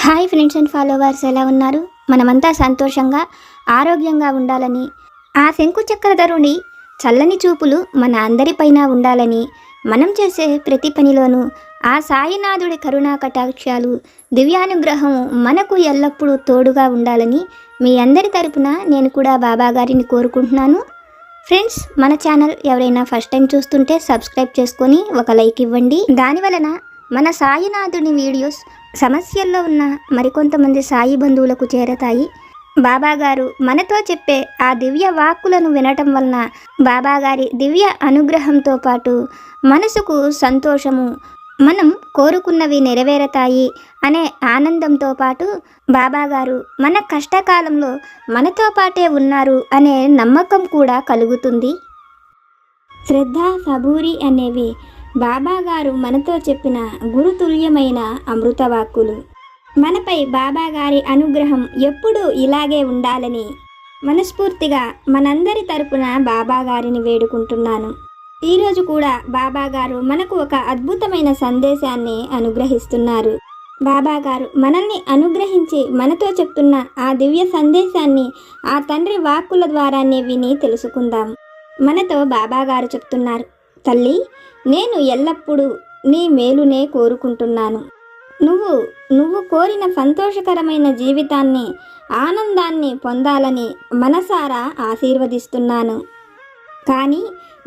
Hi friends and followers, ఎలా ఉన్నారు? మనమంతా సంతోషంగా ఆరోగ్యంగా ఉండాలని, ఆ శంకు చక్రధరుని చల్లని చూపులు మన అందరిపైన ఉండాలని, మనం చేసే ప్రతి పనిలోనూ ఆ సాయినాథుడి కరుణా కటాక్షాలు, దివ్యానుగ్రహం మనకు ఎల్లప్పుడూ తోడుగా ఉండాలని మీ అందరి తరపున నేను కూడా బాబా గారిని కోరుకుంటున్నాను. ఫ్రెండ్స్, మన ఛానల్ ఎవరైనా ఫస్ట్ టైం చూస్తుంటే సబ్స్క్రైబ్ చేసుకొని ఒక లైక్ ఇవ్వండి. దానివలన మన సాయినాథుని వీడియోస్ సమస్యల్లో ఉన్న మరికొంతమంది సాయి బంధువులకు చేరతాయి. బాబాగారు మనతో చెప్పే ఆ దివ్య వాక్కులను వినటం వలన బాబాగారి దివ్య అనుగ్రహంతో పాటు మనసుకు సంతోషము, మనం కోరుకున్నవి నెరవేరతాయి అనే ఆనందంతో పాటు బాబాగారు మన కష్టకాలంలో మనతో పాటే ఉన్నారు అనే నమ్మకం కూడా కలుగుతుంది. శ్రద్ధ, సబూరి అనేవి బాబాగారు మనతో చెప్పిన గురుతుల్యమైన అమృతవాక్కులు. మనపై బాబాగారి అనుగ్రహం ఎప్పుడూ ఇలాగే ఉండాలని మనస్ఫూర్తిగా మనందరి తరపున బాబాగారిని వేడుకుంటున్నాను. ఈరోజు కూడా బాబాగారు మనకు ఒక అద్భుతమైన సందేశాన్ని అనుగ్రహిస్తున్నారు. బాబాగారు మనల్ని అనుగ్రహించి మనతో చెప్తున్న ఆ దివ్య సందేశాన్ని ఆ తండ్రి వాక్కుల ద్వారానే విని తెలుసుకుందాం. మనతో బాబాగారు చెప్తున్నారు, తల్లి, నేను ఎల్లప్పుడూ నీ మేలునే కోరుకుంటున్నాను. నువ్వు కోరిన సంతోషకరమైన జీవితాన్ని, ఆనందాన్ని పొందాలని మనసారా ఆశీర్వదిస్తున్నాను. కానీ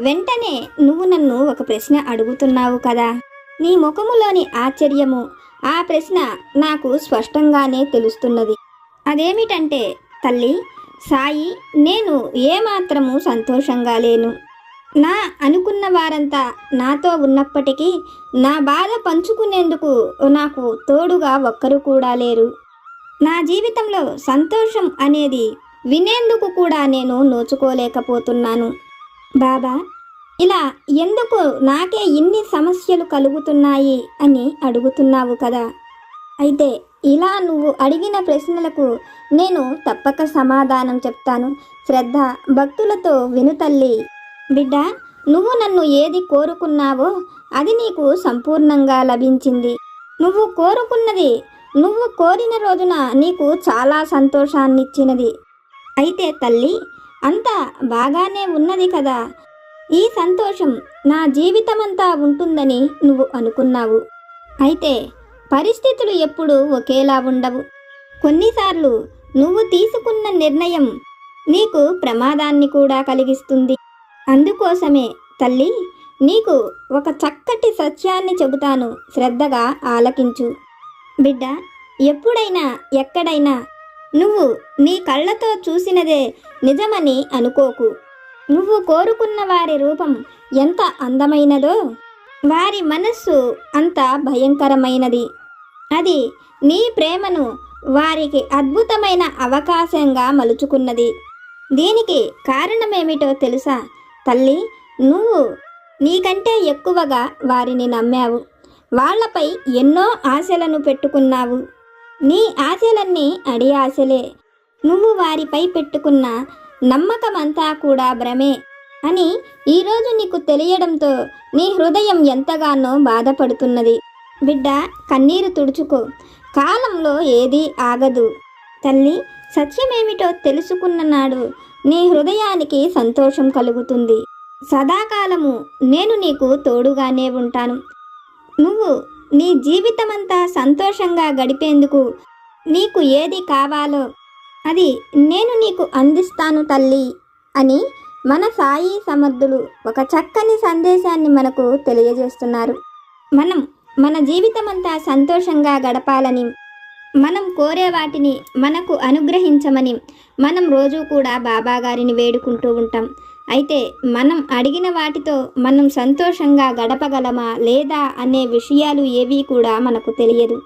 వెంటనే నువ్వు నన్ను ఒక ప్రశ్న అడుగుతున్నావు కదా. నీ ముఖములోని ఆశ్చర్యము, ఆ ప్రశ్న నాకు స్పష్టంగానే తెలుస్తున్నది. అదేమిటంటే, తల్లి సాయి, నేను ఏమాత్రము సంతోషంగా లేను. నా అనుకున్న వారంతా నాతో ఉన్నప్పటికీ నా బాధ పంచుకునేందుకు నాకు తోడుగా ఒక్కరు కూడా లేరు. నా జీవితంలో సంతోషం అనేది వినేందుకు కూడా నేను నోచుకోలేకపోతున్నాను. బాబా, ఇలా ఎందుకు నాకే ఇన్ని సమస్యలు కలుగుతున్నాయి అని అడుగుతున్నావు కదా. అయితే ఇలా నువ్వు అడిగిన ప్రశ్నలకు నేను తప్పక సమాధానం చెప్తాను. శ్రద్ధ, భక్తులతో విను తల్లి. బిడ్డ, నువ్వు నన్ను ఏది కోరుకున్నావో అది నీకు సంపూర్ణంగా లభించింది. నువ్వు కోరుకున్నది నువ్వు కోరిన రోజున నీకు చాలా సంతోషాన్నిచ్చినది. అయితే తల్లి, అంతా బాగానే ఉన్నది కదా. ఈ సంతోషం నా జీవితమంతా ఉంటుందని నువ్వు అనుకున్నావు. అయితే పరిస్థితులు ఎప్పుడూ ఒకేలా ఉండవు. కొన్నిసార్లు నువ్వు తీసుకున్న నిర్ణయం నీకు ప్రమాదాన్ని కూడా కలిగిస్తుంది. అందుకోసమే తల్లి, నీకు ఒక చక్కటి సత్యాన్ని చెబుతాను, శ్రద్ధగా ఆలకించు. బిడ్డ, ఎప్పుడైనా ఎక్కడైనా నువ్వు నీ కళ్ళతో చూసినదే నిజమని అనుకోకు. నువ్వు కోరుకున్న వారి రూపం ఎంత అందమైనదో వారి మనస్సు అంత భయంకరమైనది. అది నీ ప్రేమను వారికి అద్భుతమైన అవకాశంగా మలుచుకున్నది. దీనికి కారణమేమిటో తెలుసా తల్లి? నువ్వు నీకంటే ఎక్కువగా వారిని నమ్మావు. వాళ్లపై ఎన్నో ఆశలను పెట్టుకున్నావు. నీ ఆశలన్నీ అడి ఆశలే. నువ్వు వారిపై పెట్టుకున్న నమ్మకమంతా కూడా భ్రమే అని ఈరోజు నీకు తెలియడంతో నీ హృదయం ఎంతగానో బాధపడుతున్నది. బిడ్డ, కన్నీరు తుడుచుకో. కాలంలో ఏదీ ఆగదు. తల్లి, సత్యమేమిటో తెలుసుకున్న నాడు నీ హృదయానికి సంతోషం కలుగుతుంది. సదాకాలము నేను నీకు తోడుగానే ఉంటాను. నువ్వు నీ జీవితమంతా సంతోషంగా గడిపేందుకు నీకు ఏది కావాలో అది నేను నీకు అందిస్తాను తల్లి అని మన సాయి సమర్థులు ఒక చక్కని సందేశాన్ని మనకు తెలియజేస్తున్నారు. మన జీవితమంతా సంతోషంగా గడపాలని, మనం కోరే వాటిని మనకు అనుగ్రహించమని మనం రోజు కూడా బాబాగారిని వేడుకుంటూ ఉంటాం. అయితే మనం అడిగిన వాటితో మనం సంతోషంగా గడపగలమా లేదా అనే విషయాలు ఏవీ కూడా మనకు తెలియదు.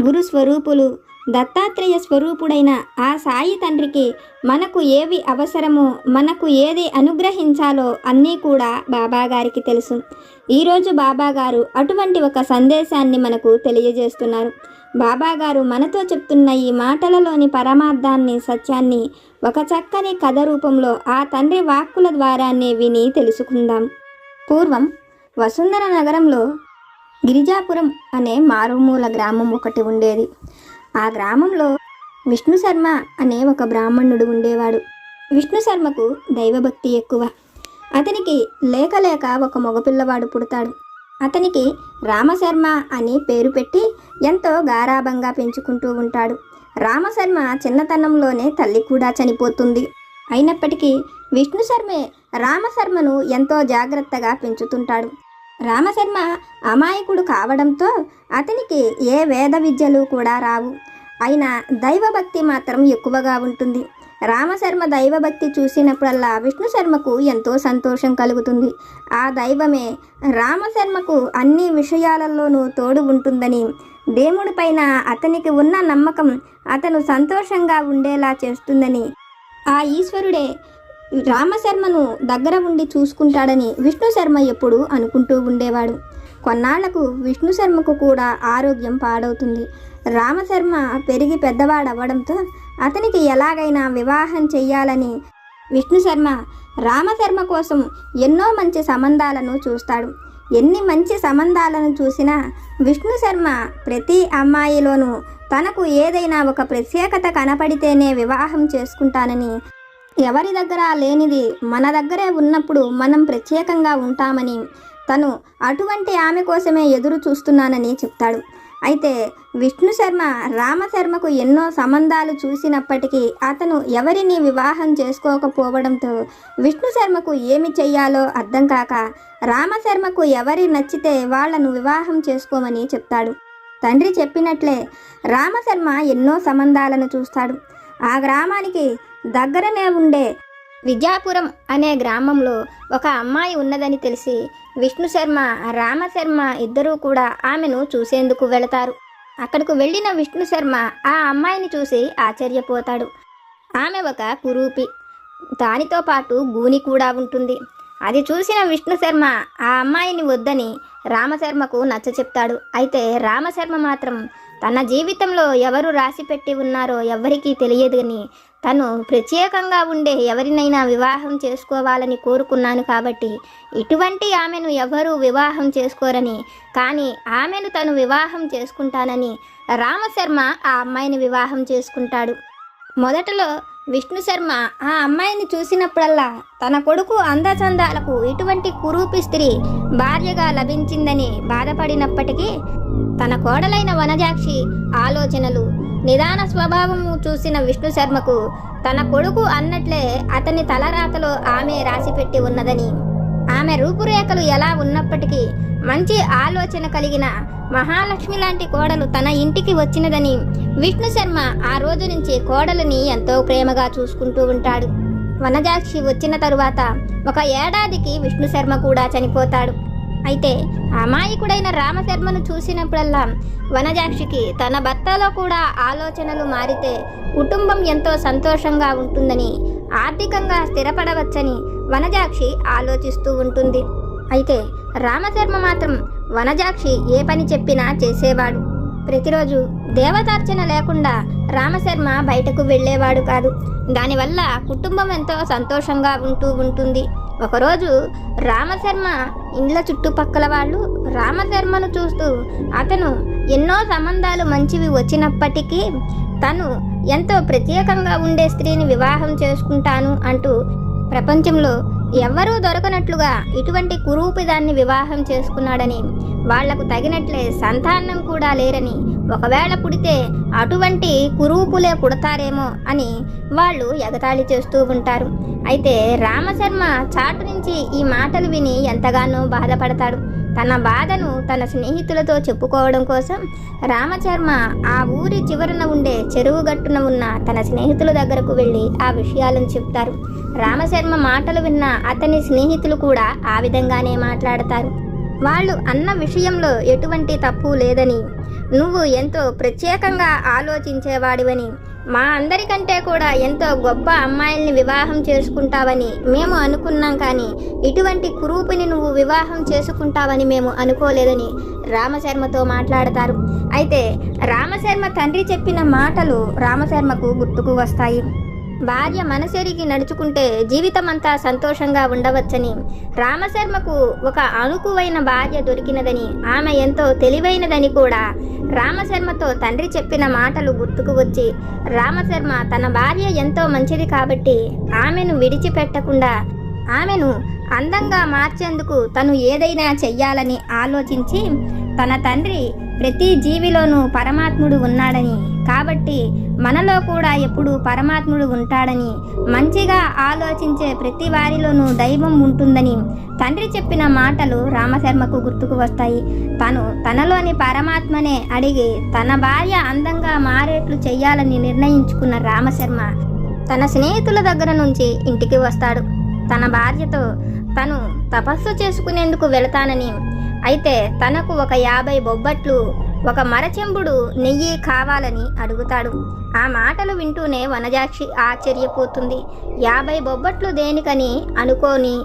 గురు స్వరూపులు దత్తాత్రేయ స్వరూపుడైన ఆ సాయి తండ్రికి మనకు ఏవి అవసరమో, మనకు ఏది అనుగ్రహించాలో అన్నీ కూడా బాబాగారికి తెలుసు. ఈరోజు బాబాగారు అటువంటి ఒక సందేశాన్ని మనకు తెలియజేస్తున్నారు. బాబాగారు మనతో చెప్తున్న ఈ మాటలలోని పరమార్థాన్ని, సత్యాన్ని ఒక చక్కని కథ రూపంలో ఆ తండ్రి వాక్కుల ద్వారానే విని తెలుసుకుందాం. పూర్వం వసుంధర నగరంలో గిరిజాపురం అనే మారుమూల గ్రామం ఒకటి ఉండేది. ఆ గ్రామంలో విష్ణు శర్మ అనే ఒక బ్రాహ్మణుడు ఉండేవాడు. విష్ణు శర్మకు దైవభక్తి ఎక్కువ. అతనికి లేక లేక ఒక మగపిల్లవాడు పుడతాడు. అతనికి రామశర్మ అని పేరు పెట్టి ఎంతో గారాబంగా పెంచుకుంటూ ఉంటాడు. రామశర్మ చిన్నతనంలోనే తల్లి కూడా చనిపోతుంది. అయినప్పటికీ విష్ణు శర్మే రామశర్మను ఎంతో జాగ్రత్తగా పెంచుతుంటాడు. రామశర్మ అమాయకుడు కావడంతో అతనికి ఏ వేద విద్యలు కూడా రావు. అయినా దైవభక్తి మాత్రం ఎక్కువగా ఉంటుంది. రామశర్మ దైవభక్తి చూసినప్పుడల్లా విష్ణు శర్మకు ఎంతో సంతోషం కలుగుతుంది. ఆ దైవమే రామశర్మకు అన్ని విషయాలలోనూ తోడు ఉంటుందని, దేవుడిపైన అతనికి ఉన్న నమ్మకం అతను సంతోషంగా ఉండేలా చేస్తుందని, ఆ ఈశ్వరుడే రామశర్మను దగ్గర ఉండి చూసుకుంటాడని విష్ణు శర్మ ఎప్పుడూ అనుకుంటూ ఉండేవాడు. కొన్నాళ్లకు విష్ణు శర్మకు కూడా ఆరోగ్యం పాడవుతుంది. రామశర్మ పెరిగి పెద్దవాడవ్వడంతో అతనికి ఎలాగైనా వివాహం చెయ్యాలని విష్ణు శర్మ రామశర్మ కోసం ఎన్నో మంచి సంబంధాలను చూస్తాడు. ఎన్ని మంచి సంబంధాలను చూసినా విష్ణు శర్మ ప్రతి అమ్మాయిలోనూ తనకు ఏదైనా ఒక ప్రత్యేకత కనపడితేనే వివాహం చేసుకుంటానని, ఎవరి దగ్గర లేనిది మన దగ్గరే ఉన్నప్పుడు మనం ప్రత్యేకంగా ఉంటామని, తను అటువంటి ఆమె కోసమే ఎదురు చూస్తున్నానని చెప్తాడు. అయితే విష్ణు శర్మ రామశర్మకు ఎన్నో సంబంధాలు చూసినప్పటికీ అతను ఎవరిని వివాహం చేసుకోకపోవడంతో విష్ణు శర్మకు ఏమి చెయ్యాలో అర్థం కాక రామశర్మకు ఎవరి నచ్చితే వాళ్లను వివాహం చేసుకోమని చెప్తాడు. తండ్రి చెప్పినట్లే రామశర్మ ఎన్నో సంబంధాలను చూస్తాడు. ఆ గ్రామానికి దగ్గరనే ఉండే విద్యాపురం అనే గ్రామంలో ఒక అమ్మాయి ఉన్నదని తెలిసి విష్ణు శర్మ రామశర్మ ఇద్దరూ కూడా ఆమెను చూసేందుకు వెళతారు. అక్కడకు వెళ్ళిన విష్ణు శర్మ ఆ అమ్మాయిని చూసి ఆశ్చర్యపోతాడు. ఆమె ఒక కురూపి, దానితో పాటు గూని కూడా ఉంటుంది. అది చూసిన విష్ణు శర్మ ఆ అమ్మాయిని వద్దని రామశర్మకు నచ్చ చెప్తాడు. అయితే రామశర్మ మాత్రం తన జీవితంలో ఎవరు రాసిపెట్టి ఉన్నారో ఎవ్వరికీ తెలియదని, తను ప్రత్యేకంగా ఉండే ఎవరినైనా వివాహం చేసుకోవాలని కోరుకున్నాను కాబట్టి ఇటువంటి ఆమెను ఎవరూ వివాహం చేసుకోరని, కానీ ఆమెను తను వివాహం చేసుకుంటానని రామశర్మ ఆ అమ్మాయిని వివాహం చేసుకుంటాడు. మొదటలో విష్ణు శర్మ ఆ అమ్మాయిని చూసినప్పుడల్లా తన కొడుకు అందచందాలకు ఇటువంటి కురూపి స్త్రీ భార్యగా లభించిందని బాధపడినప్పటికీ తన కోడలైన వనజాక్షి ఆలోచనలు, నిదాన స్వభావము చూసిన విష్ణు శర్మకు తన కొడుకు అన్నట్లే అతని తలరాతలో ఆమె రాసిపెట్టి ఉన్నదని, ఆమె రూపురేఖలు ఎలా ఉన్నప్పటికీ మంచి ఆలోచన కలిగిన మహాలక్ష్మి లాంటి కోడలు తన ఇంటికి వచ్చినదని విష్ణు శర్మ ఆ రోజు నుంచి కోడలిని ఎంతో ప్రేమగా చూసుకుంటూ ఉంటాడు. వనజాక్షి వచ్చిన తరువాత 1 ఏడాదికి విష్ణు శర్మ కూడా చనిపోతాడు. అయితే అమాయకుడైన రామశర్మను చూసినప్పుడల్లా వనజాక్షికి తన భర్తలో కూడా ఆలోచనలు మారితే కుటుంబం ఎంతో సంతోషంగా ఉంటుందని, ఆర్థికంగా స్థిరపడవచ్చని వనజాక్షి ఆలోచిస్తూ ఉంటుంది. అయితే రామశర్మ మాత్రం వనజాక్షి ఏ పని చెప్పినా చేసేవాడు. ప్రతిరోజు దేవతార్చన లేకుండా రామశర్మ బయటకు వెళ్ళేవాడు కాదు. దానివల్ల కుటుంబం ఎంతో సంతోషంగా ఉంటూ ఉంటుంది. ఒకరోజు రామశర్మ ఇండ్ల చుట్టుపక్కల వాళ్ళు రామశర్మను చూస్తూ అతను ఎన్నో సంబంధాలు మంచివి వచ్చినప్పటికీ తను ఎంతో ప్రత్యేకంగా ఉండే స్త్రీని వివాహం చేసుకుంటాను అంటూ ప్రపంచంలో ఎవ్వరూ దొరకనట్లుగా ఇటువంటి కురూపిదాన్ని వివాహం చేసుకున్నాడని, వాళ్లకు తగినట్లే సంతానం కూడా లేరని, ఒకవేళ పుడితే అటువంటి కురూపులే పుడతారేమో అని వాళ్ళు ఎగతాళి చేస్తూ ఉంటారు. అయితే రామశర్మ చాటు నుంచి ఈ మాటలు విని ఎంతగానో బాధపడతాడు. తన బాధను తన స్నేహితులతో చెప్పుకోవడం కోసం రామశర్మ ఆ ఊరి చివరన ఉండే చెరువు గట్టున ఉన్న తన స్నేహితుల దగ్గరకు వెళ్ళి ఆ విషయాలను చెప్తారు. రామశర్మ మాటలు విన్న అతని స్నేహితులు కూడా ఆ విధంగానే మాట్లాడతారు. వాళ్ళు అన్న విషయంలో ఎటువంటి తప్పు లేదని, నువ్వు ఎంతో ప్రత్యేకంగా ఆలోచించేవాడివని, మా అందరికంటే కూడా ఎంతో గొప్ప అమ్మాయిల్ని వివాహం చేసుకుంటావని మేము అనుకున్నాం, కానీ ఇటువంటి కురూపిని నువ్వు వివాహం చేసుకుంటావని మేము అనుకోలేదని రామశర్మతో మాట్లాడతారు. అయితే రామశర్మ తండ్రి చెప్పిన మాటలు రామశర్మకు గుర్తుకు వస్తాయి. భార్య మనసెరిగి నడుచుకుంటే జీవితమంతా సంతోషంగా ఉండవచ్చని, రామశర్మకు ఒక అనుకువైన భార్య దొరికినదని, ఆమె ఎంతో తెలివైనదని కూడా రామశర్మతో తండ్రి చెప్పిన మాటలు గుర్తుకు వచ్చి, రామశర్మ తన భార్య ఎంతో మంచిది కాబట్టి ఆమెను విడిచిపెట్టకుండా ఆమెను అందంగా మార్చేందుకు తను ఏదైనా చెయ్యాలని ఆలోచించి, తన తండ్రి ప్రతి జీవిలోనూ పరమాత్ముడు ఉన్నాడని, కాబట్టి మనలో కూడా ఎప్పుడూ పరమాత్ముడు ఉంటాడని, మంచిగా ఆలోచించే ప్రతి వారిలోనూ దైవం ఉంటుందని తండ్రి చెప్పిన మాటలు రామశర్మకు గుర్తుకు వస్తాయి. తనలోని పరమాత్మనే అడిగి తన భార్య అందంగా మారేట్లు చెయ్యాలని నిర్ణయించుకున్న రామశర్మ తన స్నేహితుల దగ్గర నుంచి ఇంటికి వస్తాడు. తన భార్యతో తను తపస్సు చేసుకునేందుకు వెళతానని, అయితే తనకు ఒక 50 బొబ్బట్లు, ఒక మరచెంబుడు నెయ్యి కావాలని అడుగుతాడు. ఆ మాటలు వింటూనే వనజాక్షి ఆశ్చర్యపోతుంది. 50 బొబ్బట్లు దేనికని అనుకోని,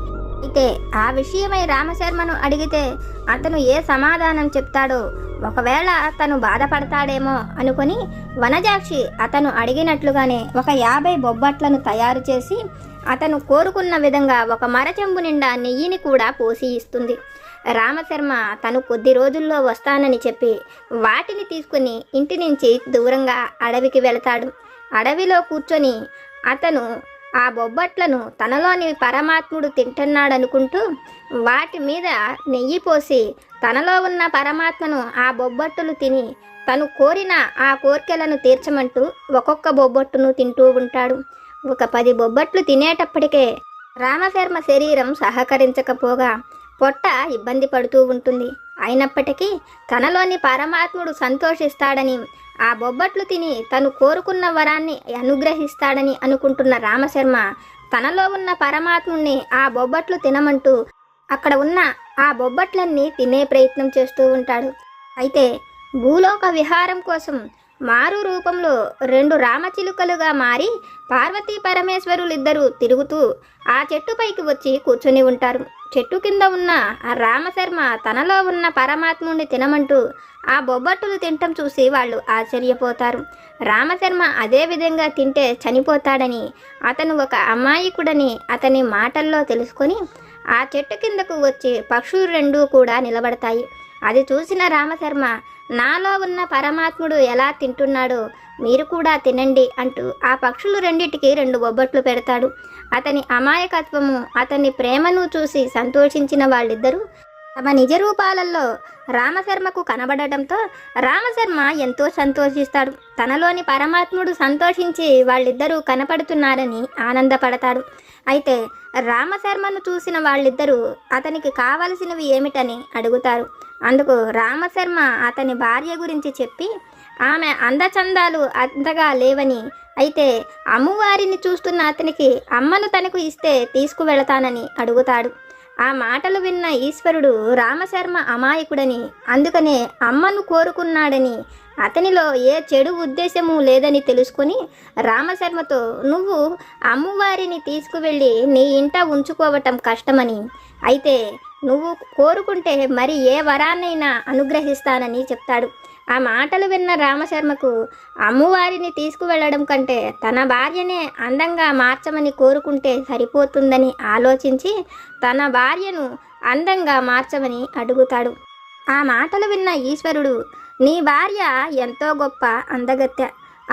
అయితే ఆ విషయమై రామశర్మను అడిగితే అతను ఏ సమాధానం చెప్తాడో, ఒకవేళ తను బాధపడతాడేమో అనుకొని వనజాక్షి అతను అడిగినట్లుగానే ఒక 50 బొబ్బట్లను తయారు చేసి అతను కోరుకున్న విధంగా ఒక మరచెంబు నిండా నెయ్యిని కూడా పోసి ఇస్తుంది. రామశర్మ తను కొద్ది రోజుల్లో వస్తానని చెప్పి వాటిని తీసుకుని ఇంటి నుంచి దూరంగా అడవికి వెళతాడు. అడవిలో కూర్చొని అతను ఆ బొబ్బట్లను తనలోని పరమాత్ముడు తింటున్నాడనుకుంటూ వాటి మీద నెయ్యి పోసి తనలో ఉన్న పరమాత్మను ఆ బొబ్బట్టులు తిని తను కోరిన ఆ కోర్కెలను తీర్చమంటూ ఒక్కొక్క బొబ్బట్టును తింటూ ఉంటాడు. ఒక 10 బొబ్బట్లు తినేటప్పటికే రామశర్మ శరీరం సహకరించకపోగా పొట్ట ఇబ్బంది పడుతూ ఉంటుంది. అయినప్పటికీ తనలోని పరమాత్ముడు సంతోషిస్తాడని, ఆ బొబ్బట్లు తిని తను కోరుకున్న వరాన్ని అనుగ్రహిస్తాడని అనుకుంటున్న రామశర్మ తనలో ఉన్న పరమాత్ముడిని ఆ బొబ్బట్లు తినమంటూ అక్కడ ఉన్న ఆ బొబ్బట్లన్నీ తినే ప్రయత్నం చేస్తూ ఉంటాడు. అయితే భూలోక విహారం కోసం మారు రూపంలో 2 రామచిలుకలుగా మారి పార్వతీ పరమేశ్వరులిద్దరూ తిరుగుతూ ఆ చెట్టుపైకి వచ్చి కూర్చొని ఉంటారు. చెట్టు కింద ఉన్న ఆ రామశర్మ తనలో ఉన్న పరమాత్ముడిని తినమంటూ ఆ బొబ్బట్టులు తినటం చూసి వాళ్ళు ఆశ్చర్యపోతారు. రామశర్మ అదే విధంగా తింటే చనిపోతాడని, అతను ఒక అమాయకుడని అతని మాటల్లో తెలుసుకొని ఆ చెట్టు కిందకు వచ్చి పక్షులు 2 కూడా నిలబడతాయి. అది చూసిన రామశర్మ, నాలో ఉన్న పరమాత్ముడు ఎలా తింటున్నాడో మీరు కూడా తినండి అంటూ ఆ పక్షులు 2టికి 2 బొబ్బట్లు పెడతాడు. అతని అమాయకత్వము, అతని ప్రేమను చూసి సంతోషించిన వాళ్ళిద్దరూ తమ నిజ రూపాలలో రామశర్మకు కనబడటంతో రామశర్మ ఎంతో సంతోషిస్తాడు. తనలోని పరమాత్ముడు సంతోషించి వాళ్ళిద్దరూ కనపడుతున్నారని ఆనందపడతాడు. అయితే రామశర్మను చూసిన వాళ్ళిద్దరూ అతనికి కావలసినవి ఏమిటని అడుగుతారు. అందుకు రామశర్మ అతని భార్య గురించి చెప్పి, ఆమె అందచందాలు అంతగా లేవని, అయితే అమ్మవారిని చూస్తున్న అతనికి అమ్మను తనకు ఇస్తే తీసుకువెళతానని అడుగుతాడు. ఆ మాటలు విన్న ఈశ్వరుడు రామశర్మ అమాయకుడని, అందుకనే అమ్మను కోరుకున్నాడని, అతనిలో ఏ చెడు ఉద్దేశము లేదని తెలుసుకొని రామశర్మతో, నువ్వు అమ్మవారిని తీసుకువెళ్ళి నీ ఇంట ఉంచుకోవటం కష్టమని, అయితే నువ్వు కోరుకుంటే మరి ఏ వరాన్నైనా అనుగ్రహిస్తానని చెప్తాడు. ఆ మాటలు విన్న రామశర్మకు అమ్మవారిని తీసుకువెళ్ళడం కంటే తన భార్యనే అందంగా మార్చమని కోరుకుంటే సరిపోతుందని ఆలోచించి తన భార్యను అందంగా మార్చమని అడుగుతాడు. ఆ మాటలు విన్న ఈశ్వరుడు, నీ భార్య ఎంతో గొప్ప అందగత్తె,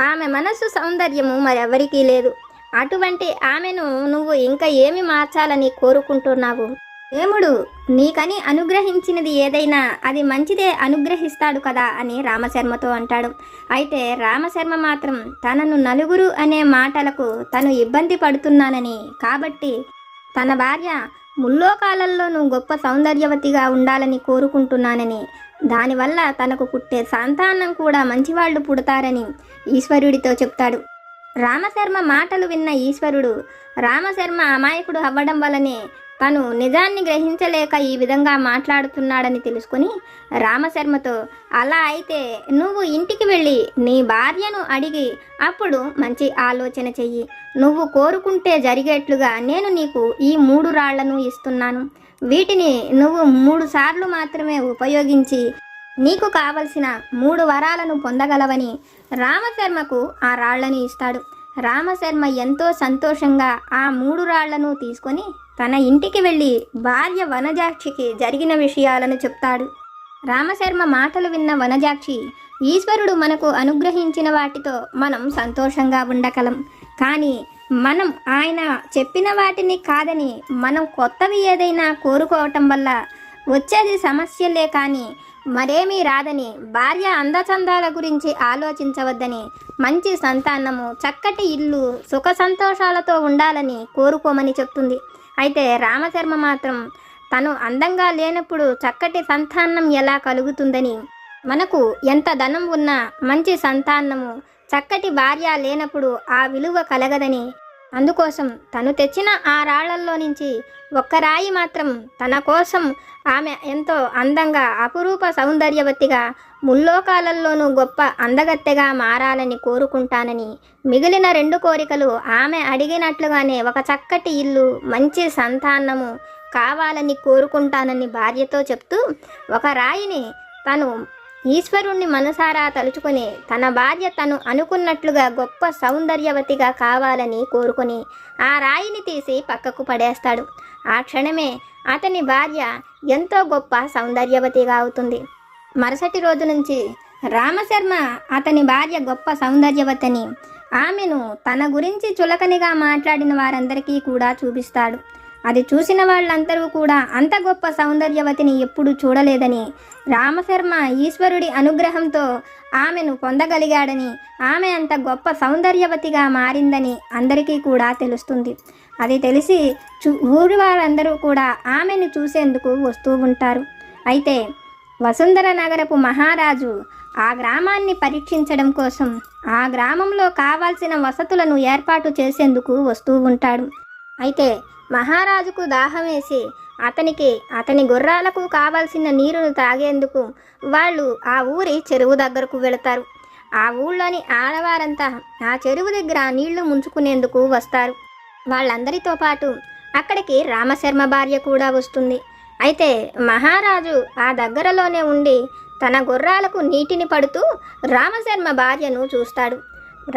ఆమె మనస్సు సౌందర్యము మరెవరికీ లేదు, అటువంటి ఆమెను నువ్వు ఇంకా ఏమి మార్చాలని కోరుకుంటున్నావు? దేవుడు నీకని అనుగ్రహించినది ఏదైనా అది మంచిదే అనుగ్రహిస్తాడు కదా అని రామశర్మతో అంటాడు. అయితే రామశర్మ మాత్రం తనను నలుగురు అనే మాటలకు తను ఇబ్బంది పడుతున్నానని, కాబట్టి తన భార్య ముల్లోకాలల్లోనూ గొప్ప సౌందర్యవతిగా ఉండాలని కోరుకుంటున్నానని, దానివల్ల తనకు పుట్టే సంతానం కూడా మంచివాళ్లు పుడతారని ఈశ్వరుడితో చెప్తాడు. రామశర్మ మాటలు విన్న ఈశ్వరుడు రామశర్మ అమాయకుడు అవ్వడం వల్లనే తను నిజాన్ని గ్రహించలేక ఈ విధంగా మాట్లాడుతున్నాడని తెలుసుకుని రామశర్మతో, అలా అయితే నువ్వు ఇంటికి వెళ్ళి నీ భార్యను అడిగి అప్పుడు మంచి ఆలోచన చెయ్యి. నువ్వు కోరుకుంటే జరిగేట్లుగా నేను నీకు ఈ 3 రాళ్లను ఇస్తున్నాను. వీటిని నువ్వు 3 సార్లు మాత్రమే ఉపయోగించి నీకు కావలసిన 3 వరాలను పొందగలవని రామశర్మకు ఆ రాళ్లను ఇస్తాడు. రామశర్మ ఎంతో సంతోషంగా ఆ 3 రాళ్లను తీసుకొని తన ఇంటికి వెళ్ళి భార్య వనజాక్షికి జరిగిన విషయాలను చెప్తాడు. రామశర్మ మాటలు విన్న వనజాక్షి, ఈశ్వరుడు మనకు అనుగ్రహించిన వాటితో మనం సంతోషంగా ఉండగలం, కానీ మనం ఆయన చెప్పిన వాటిని కాదని మనం కొత్తవి ఏదైనా కోరుకోవటం వల్ల వచ్చేది సమస్యలే కానీ మరేమీ రాదని, భార్య అందచందాల గురించి ఆలోచించవద్దని, మంచి సంతానము, చక్కటి ఇల్లు, సుఖ సంతోషాలతో ఉండాలని కోరుకోమని చెప్తుంది. అయితే రామశర్మ మాత్రం తను అందంగా లేనప్పుడు చక్కటి సంతానం ఎలా కలుగుతుందని, మనకు ఎంత ధనం ఉన్నా మంచి సంతానము, చక్కటి భార్య లేనప్పుడు ఆ విలువ కలగదని, అందుకోసం తను తెచ్చిన ఆ రాళ్లల్లో నుంచి ఒక్క రాయి మాత్రం తన కోసం ఆమె ఎంతో అందంగా, అపురూప సౌందర్యవతిగా, ముల్లోకాలలోనూ గొప్ప అందగత్తెగా మారాలని కోరుకుంటానని, మిగిలిన 2 కోరికలు ఆమె అడిగినట్లుగానే ఒక చక్కటి ఇల్లు, మంచి సంతానము కావాలని కోరుకుంటానని భార్యతో చెప్తూ, ఒక రాయిని తను ఈశ్వరుణ్ణి మనసారా తలుచుకొని తన భార్య తను అనుకున్నట్లుగా గొప్ప సౌందర్యవతిగా కావాలని కోరుకొని ఆ రాయిని తీసి పక్కకు పడేస్తాడు. ఆ క్షణమే అతని భార్య ఎంతో గొప్ప సౌందర్యవతిగా అవుతుంది. మరుసటి రోజు నుంచి రామశర్మ అతని భార్య గొప్ప సౌందర్యవతిని, ఆమెను తన గురించి చులకనిగా మాట్లాడిన వారందరికీ కూడా చూపిస్తాడు. అది చూసిన వాళ్ళందరూ కూడా అంత గొప్ప సౌందర్యవతిని ఎప్పుడు చూడలేదని, రామశర్మ ఈశ్వరుడి అనుగ్రహంతో ఆమెను పొందగలిగాడని, ఆమె అంత గొప్ప సౌందర్యవతిగా మారిందని అందరికీ కూడా తెలుస్తుంది. అది తెలిసి ఊరి వారందరూ కూడా ఆమెను చూసేందుకు వస్తూ ఉంటారు. అయితే వసుంధర నగరపు మహారాజు ఆ గ్రామాన్ని పరీక్షించడం కోసం ఆ గ్రామంలో కావాల్సిన వసతులను ఏర్పాటు చేసేందుకు వస్తూ ఉంటాడు. అయితే మహారాజుకు దాహం వేసి అతని గుర్రాలకు కావాల్సిన నీరును తాగేందుకు వాళ్ళు ఆ ఊరి చెరువు దగ్గరకు వెళతారు. ఆ ఊళ్ళోని ఆడవారంతా ఆ చెరువు దగ్గర నీళ్లు ముంచుకునేందుకు వస్తారు. వాళ్ళందరితో పాటు అక్కడికి రామశర్మ భార్య కూడా వస్తుంది. అయితే మహారాజు ఆ దగ్గరలోనే ఉండి తన గుర్రాలకు నీటిని పడుతూ రామశర్మ భార్యను చూస్తాడు.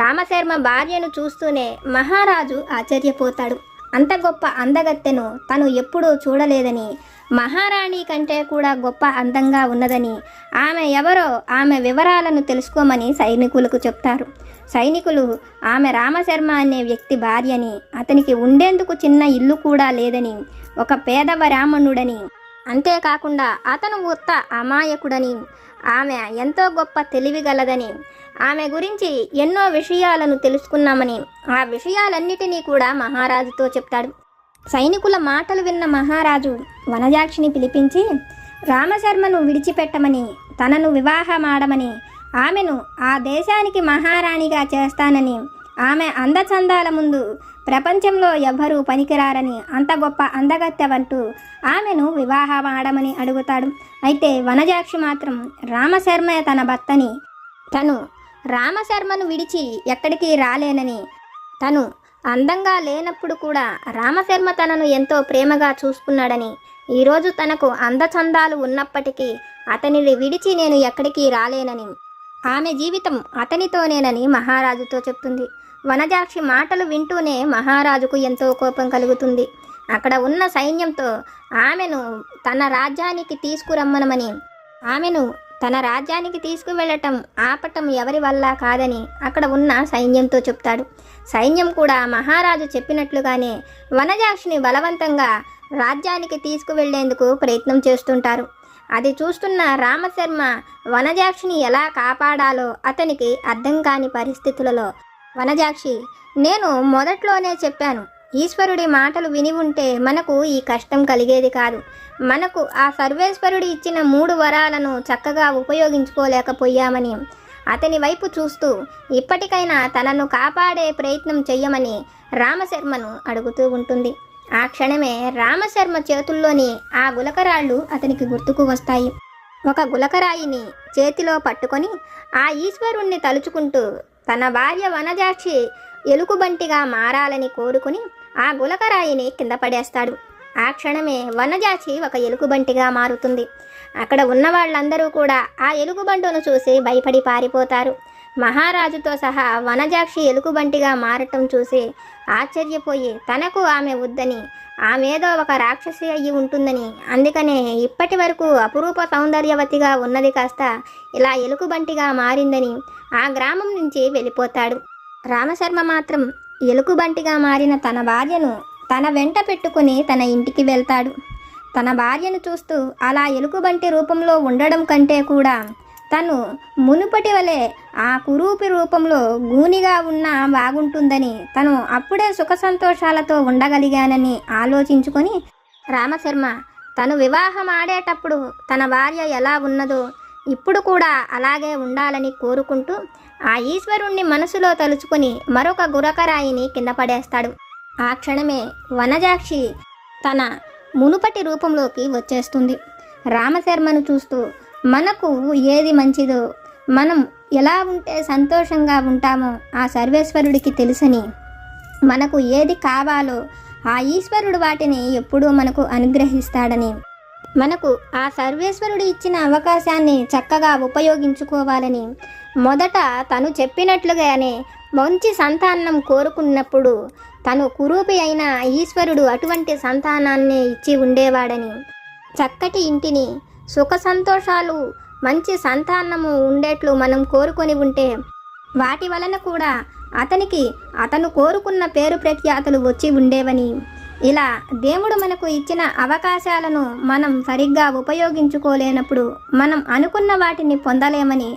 రామశర్మ భార్యను చూస్తూనే మహారాజు ఆశ్చర్యపోతాడు. అంత గొప్ప అందగత్తెను తను ఎప్పుడూ చూడలేదని, మహారాణి కంటే కూడా గొప్ప అందంగా ఉన్నదని, ఆమె ఎవరో ఆమె వివరాలను తెలుసుకోమని సైనికులకు చెప్తారు. సైనికులు ఆమె రామశర్మ అనే వ్యక్తి భార్యని, అతనికి ఉండేందుకు చిన్న ఇల్లు కూడా లేదని, ఒక పేద బ్రాహ్మణుడని, అంతేకాకుండా అతను ఉత్త అమాయకుడని, ఆమె ఎంతో గొప్ప తెలివిగలదని, ఆమె గురించి ఎన్నో విషయాలను తెలుసుకున్నామని, ఆ విషయాలన్నిటినీ కూడా మహారాజుతో చెప్తాడు. సైనికుల మాటలు విన్న మహారాజు వనజాక్షిని పిలిపించి రామశర్మను విడిచిపెట్టమని, తనను వివాహమాడమని, ఆమెను ఆ దేశానికి మహారాణిగా చేస్తానని, ఆమె అందచందాల ముందు ప్రపంచంలో ఎవ్వరూ పనికిరారని, అంత గొప్ప అందగత్తెవంటూ ఆమెను వివాహమాడమని అడుగుతాడు. అయితే వనజాక్షి మాత్రం రామశర్మ తన భర్తని, తను రామశర్మను విడిచి ఎక్కడికి రాలేనని, తను అందంగా లేనప్పుడు కూడా రామశర్మ తనను ఎంతో ప్రేమగా చూసుకున్నాడని, ఈరోజు తనకు అందచందాలు ఉన్నప్పటికీ అతనిని విడిచి నేను ఎక్కడికి రాలేనని, ఆమె జీవితం అతనితోనేనని మహారాజుతో చెప్తుంది. వనజాక్షి మాటలు వింటూనే మహారాజుకు ఎంతో కోపం కలుగుతుంది. అక్కడ ఉన్న సైన్యంతో ఆమెను తన రాజ్యానికి తీసుకురమ్మనమని, ఆమెను తన రాజ్యానికి తీసుకువెళ్ళటం ఆపటం ఎవరి వల్ల కాదని అక్కడ ఉన్న సైన్యంతో చెప్తాడు. సైన్యం కూడా మహారాజు చెప్పినట్లుగానే వనజాక్షిని బలవంతంగా రాజ్యానికి తీసుకువెళ్లేందుకు ప్రయత్నం చేస్తుంటారు. అది చూస్తున్న రామశర్మ వనజాక్షిని ఎలా కాపాడాలో అతనికి అర్థం కాని పరిస్థితులలో, వనజాక్షి, నేను మొదట్లోనే చెప్పాను, ఈశ్వరుడి మాటలు విని ఉంటే మనకు ఈ కష్టం కలిగేది కాదు. మనకు ఆ సర్వేశ్వరుడు ఇచ్చిన 3 వరాలను చక్కగా ఉపయోగించుకోలేకపోయామని అతని వైపు చూస్తూ ఇప్పటికైనా తనను కాపాడే ప్రయత్నం చెయ్యమని రామశర్మను అడుగుతూ ఉంటుంది. ఆ క్షణమే రామశర్మ చేతుల్లోని ఆ గులకరాళ్ళు అతనికి గుర్తుకు వస్తాయి. ఒక గులకరాయిని చేతిలో పట్టుకొని ఆ ఈశ్వరుణ్ణి తలుచుకుంటూ తన భార్య వనజాక్షి ఎలుకబంటిగా మారాలని కోరుకుని ఆ గులకరాయిని కింద పడేస్తాడు. ఆ క్షణమే వనజాక్షి ఒక ఎలుకబంటిగా మారుతుంది. అక్కడ ఉన్న వాళ్ళందరూ కూడా ఆ ఎలుగుబంటును చూసి భయపడి పారిపోతారు. మహారాజుతో సహా వనజాక్షి ఎలుగుబంటిగా మారటం చూసి ఆశ్చర్యపోయి తనకు ఆమె వద్దని, ఆమెదో ఒక రాక్షసి అయ్యి ఉంటుందని, అందుకనే ఇప్పటి వరకు అపురూప సౌందర్యవతిగా ఉన్నది కాస్త ఇలా ఎలుగుబంటిగా మారిందని ఆ గ్రామం నుంచి వెళ్ళిపోతాడు. రామశర్మ మాత్రం ఎలుగుబంటిగా మారిన తన భార్యను తన వెంట పెట్టుకుని తన ఇంటికి వెళ్తాడు. తన భార్యను చూస్తూ అలా ఎలుగుబంటి రూపంలో ఉండడం కంటే కూడా తను మునుపటి వలె ఆ కురూపి రూపంలో గూనిగా ఉన్నా బాగుంటుందని, తను అప్పుడే సుఖ సంతోషాలతో ఉండగలిగానని ఆలోచించుకొని రామశర్మ తను వివాహం ఆడేటప్పుడు తన భార్య ఎలా ఉన్నదో ఇప్పుడు కూడా అలాగే ఉండాలని కోరుకుంటూ ఆ ఈశ్వరుణ్ణి మనసులో తలుచుకొని మరొక గురకరాయిని కింద పడేస్తాడు. ఆ క్షణమే వనజాక్షి తన మునుపటి రూపంలోకి వచ్చేస్తుంది. రామశర్మను చూస్తూ మనకు ఏది మంచిదో, మనం ఎలా ఉంటే సంతోషంగా ఉంటామో ఆ సర్వేశ్వరుడికి తెలుసని, మనకు ఏది కావాలో ఆ ఈశ్వరుడు వాటిని ఎప్పుడూ మనకు అనుగ్రహిస్తాడని, మనకు ఆ సర్వేశ్వరుడు ఇచ్చిన అవకాశాన్ని చక్కగా ఉపయోగించుకోవాలని, మొదట తను చెప్పినట్లుగానే మంచి సంతానం కోరుకున్నప్పుడు తను కురూపి అయిన ఈశ్వరుడు అటువంటి సంతానాన్ని ఇచ్చి ఉండేవాడని, చక్కటి ఇంటిని, సుఖ సంతోషాలు, మంచి సంతానము ఉండేట్లు మనం కోరుకొని ఉంటే వాటి వలన కూడా అతనికి అతను కోరుకున్న పేరు ప్రఖ్యాతులు వచ్చి ఉండేవని, ఇలా దేవుడు మనకు ఇచ్చిన అవకాశాలను మనం సరిగ్గా ఉపయోగించుకోలేనప్పుడు మనం అనుకున్న వాటిని పొందలేమని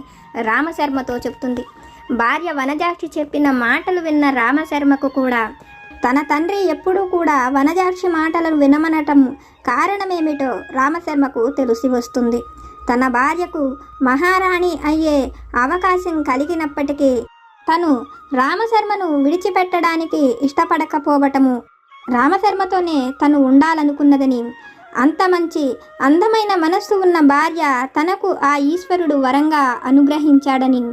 రామశర్మతో చెప్తుంది. భార్య వనజాక్షి చెప్పిన మాటలు విన్న రామశర్మకు కూడా తన తండ్రి ఎప్పుడూ కూడా వనజాక్షి మాటలను వినమనటం కారణమేమిటో రామశర్మకు తెలిసి వస్తుంది. తన భార్యకు మహారాణి అయ్యే అవకాశం కలిగినప్పటికీ తను రామశర్మను విడిచిపెట్టడానికి ఇష్టపడకపోవటము, రామశర్మతోనే తను ఉండాలనుకున్నదని, అంత మంచి అందమైన మనస్సు ఉన్న భార్య తనకు ఆ ఈశ్వరుడు వరంగా అనుగ్రహించాడని,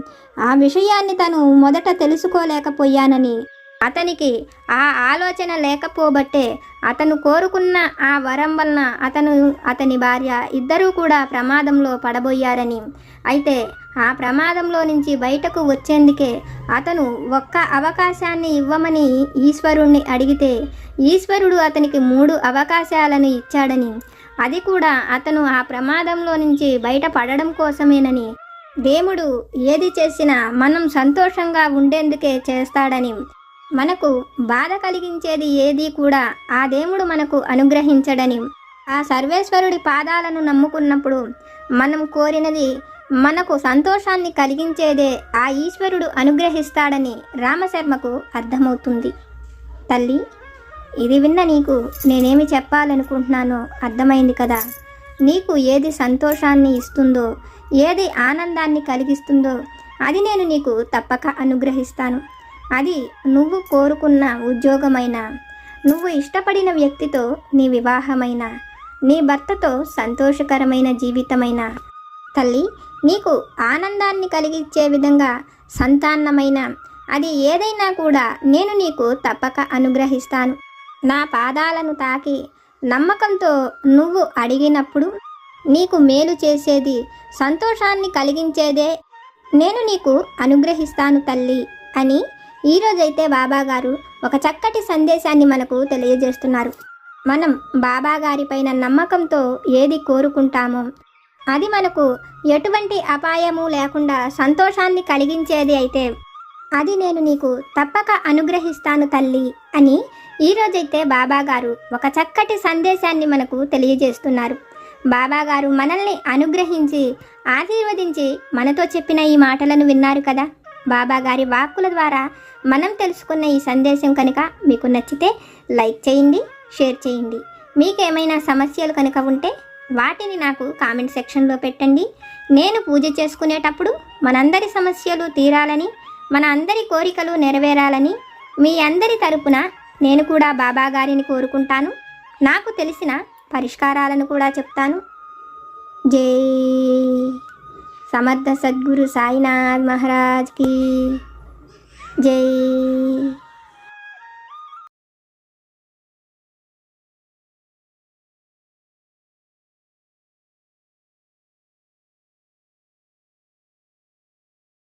ఆ విషయాన్ని తను మొదట తెలుసుకోలేకపోయానని, అతనికి ఆ ఆలోచన లేకపోబట్టే అతను కోరుకున్న ఆ వరం వలన అతని భార్య ఇద్దరూ కూడా ప్రమాదంలో పడబోయారని, అయితే ఆ ప్రమాదంలో నుంచి బయటకు వచ్చేందుకే అతను ఒక్క అవకాశాన్ని ఇవ్వమని ఈశ్వరుణ్ణి అడిగితే ఈశ్వరుడు అతనికి 3 అవకాశాలను ఇచ్చాడని, అది కూడా అతను ఆ ప్రమాదంలో నుంచి బయటపడడం కోసమేనని, దేవుడు ఏది చేసినా మనం సంతోషంగా ఉండేందుకే చేస్తాడని, మనకు బాధ కలిగించేది ఏది కూడా ఆ దేవుడు మనకు అనుగ్రహించడని, ఆ సర్వేశ్వరుడి పాదాలను నమ్ముకున్నప్పుడు మనం కోరినది మనకు సంతోషాన్ని కలిగించేదే ఆ ఈశ్వరుడు అనుగ్రహిస్తాడని రామశర్మకు అర్థమవుతుంది. తల్లి, ఇది విన్న నీకు నేనేమి చెప్పాలనుకుంటున్నానో అర్థమైంది కదా. నీకు ఏది సంతోషాన్ని ఇస్తుందో, ఏది ఆనందాన్ని కలిగిస్తుందో అది నేను నీకు తప్పక అనుగ్రహిస్తాను. అది నువ్వు కోరుకున్న ఉద్యోగమైనా, నువ్వు ఇష్టపడిన వ్యక్తితో నీ వివాహమైన, నీ భర్తతో సంతోషకరమైన జీవితమైన. తల్లి, నీకు ఆనందాన్ని కలిగించే విధంగా సంతానమైన, అది ఏదైనా కూడా నేను నీకు తప్పక అనుగ్రహిస్తాను. నా పాదాలను తాకి నమ్మకంతో నువ్వు అడిగినప్పుడు నీకు మేలు చేసేది, సంతోషాన్ని కలిగించేదే నేను నీకు అనుగ్రహిస్తాను తల్లి అని ఈరోజైతే బాబాగారు ఒక చక్కటి సందేశాన్ని మనకు తెలియజేస్తున్నారు. మనం బాబాగారి పైన నమ్మకంతో ఏది కోరుకుంటామో అది మనకు ఎటువంటి అపాయము లేకుండా సంతోషాన్ని కలిగించేది అయితే అది నేను నీకు తప్పక అనుగ్రహిస్తాను తల్లి అని ఈరోజైతే బాబాగారు ఒక చక్కటి సందేశాన్ని మనకు తెలియజేస్తున్నారు. బాబాగారు మనల్ని అనుగ్రహించి ఆశీర్వదించి మనతో చెప్పిన ఈ మాటలను విన్నారు కదా. బాబాగారి వాక్కుల ద్వారా మనం తెలుసుకున్న ఈ సందేశం కనుక మీకు నచ్చితే లైక్ చేయండి, షేర్ చేయండి. మీకేమైనా సమస్యలు కనుక ఉంటే వాటిని నాకు కామెంట్ సెక్షన్లో పెట్టండి. నేను పూజ చేసుకునేటప్పుడు మనందరి సమస్యలు తీరాలని, మన అందరి కోరికలు నెరవేరాలని మీ అందరి తరపున నేను కూడా బాబాగారిని కోరుకుంటాను. నాకు తెలిసిన పరిష్కారాలను కూడా చెప్తాను. జై సమర్థ సద్గురు సాయినాథ్ మహారాజ్ की जय।